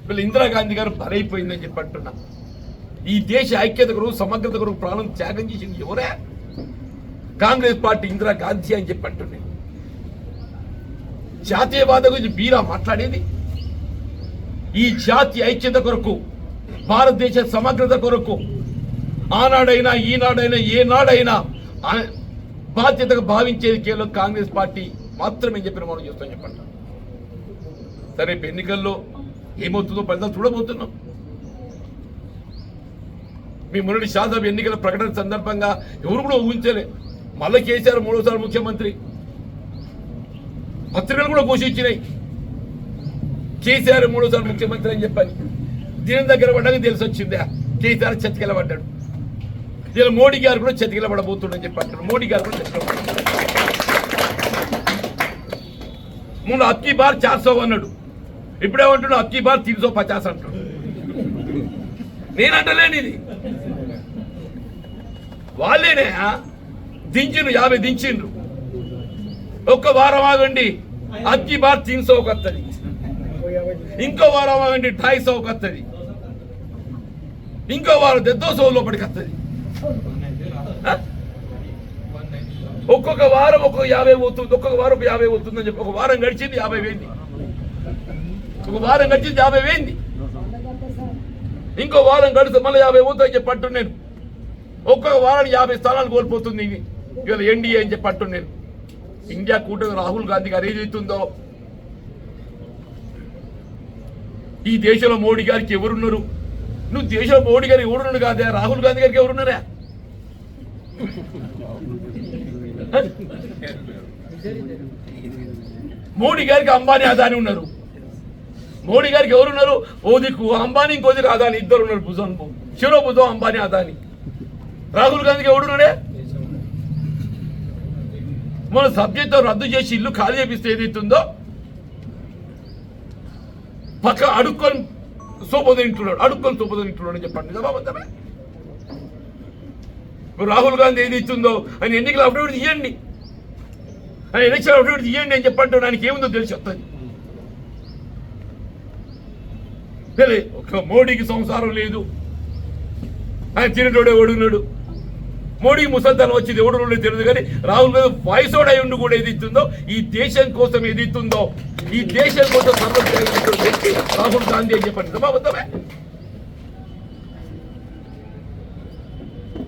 వీళ్ళు ఇందిరాగాంధీ గారు బలైపోయిందని చెప్పి అంటున్నా. ఈ దేశ ఐక్యత కొరకు సమగ్రత కొరకు ప్రాణం త్యాగం చేసింది ఎవరే? కాంగ్రెస్ పార్టీ ఇందిరాగాంధీ అని చెప్పి అంటున్నాయి. జాతీయవాద గురించి మీరా మాట్లాడేది? ఈ జాతి ఐక్యత కొరకు, భారతదేశ సమగ్రత కొరకు ఆనాడైనా ఈనాడైనా ఏనాడైనా బాధ్యతగా భావించేది కేవలం కాంగ్రెస్ పార్టీ మాత్రమే చెప్పిన మనం చూస్తాం చెప్పండి. సరే, ఎన్నికల్లో ఏమవుతుందో ప్రజలు చూడబోతున్నాం. మీ మొన్నటి శాసనసభ ఎన్నికల ప్రకటన సందర్భంగా ఎవరు కూడా ఊహించలే మళ్ళీ కేసీఆర్ మూడోసారి ముఖ్యమంత్రి. పత్రికలు కూడా ఘోషించినాయి కేసీఆర్ మూడోసారి ముఖ్యమంత్రి అని చెప్పని. దీని దగ్గర పడ్డాక తెలిసి వచ్చిందా కేసీఆర్ చతికిలబడ్డాడు. ఇలా మోడీ గారు కూడా చతికిలబడబోతుండని చెప్పి అంటారు. మోడీ గారు కూడా చతికిలబడ్డాడు. ముందు అక్కి బార్ 400 అన్నాడు, ఇప్పుడేమంటున్నాడు అక్కి బార్ 350 అంటాడు. నేనంటలేను, ఇది వాళ్ళేనే దించిండ్రు, 50 దించిండ్రు. ఒక్క వారం ఆగండి అక్కి బార్ 300 వస్తుంది, ఇంకో వారం ఆగండి 250 వస్తుంది, ఇంకో వారం 200 లోపలికి వస్తుంది. ఒక్కొక్క వారం ఒక్కొక్క 50 పోతుంది, ఒక్కొక్క వారం 50 పోతుందని చెప్పి ఒక వారం గడిచింది 50 వేయింది, ఒక వారం గడిచింది 50 వేయింది, ఇంకో వారం గడిస్తే మళ్ళీ 50 పోతుందని చెప్పి అంటున్నాను. ఒక్కొక్క వారానికి 50 స్థానాలు కోల్పోతుంది ఇవాళ ఎన్డీఏ అని చెప్పి అంటున్నాను. ఇండియా కూటమి రాహుల్ గాంధీ గారు ఏదైతుందో, ఈ దేశంలో మోడీ గారికి ఎవరున్నారు? నువ్వు దేశంలో మోడీ గారికి ఎవరున్నాడు కాదా? రాహుల్ గాంధీ గారికి ఎవరున్నారా? మోడీ గారికి అంబానీ అదాని ఉన్నారు. మోడీ గారికి ఎవరున్నారు? ఓ దిక్కు అంబానీ, ఇంకో దిక్కు అదాని, ఇద్దరు ఉన్నారు. భుజం శిరో భుజం అంబానీ అదాని. రాహుల్ గాంధీకి ఎవడున్నాడే? మన సబ్జెక్ట్ రద్దు చేసి ఇల్లు ఖాళీ చేపిస్తే ఏదైతుందో పక్క అడుక్కొని సోపదింటున్నాడు, అడుక్కొని సోపదింటున్నాడు అని చెప్పండి. బాబద్దమే రాహుల్ గాంధీ ఏది ఇస్తుందో ఆయన ఎన్నికల అఫిడవిట్ ఇవ్వండి, ఆయన ఎలక్షన్ అఫిడవిట్ ఇవ్వండి అని చెప్పంటాడు. ఆయనకి ఏముందో తెలిసి వస్తుంది. ఒక మోడీకి సంసారం లేదు, ఆయన తినేటోడే ఓడున్నాడు. మోడీకి ముసల్తానం వచ్చింది ఎవడు తెలియదు. కానీ రాహుల్ గాంధీ వాయిస్ ఓడ్ అయి ఉండి కూడా ఏది ఇస్తుందో, ఈ దేశం కోసం ఏది ఇస్తుందో, ఈ దేశం కోసం సర్వం రాహుల్ గాంధీ అని చెప్పండి. బాబద్దమే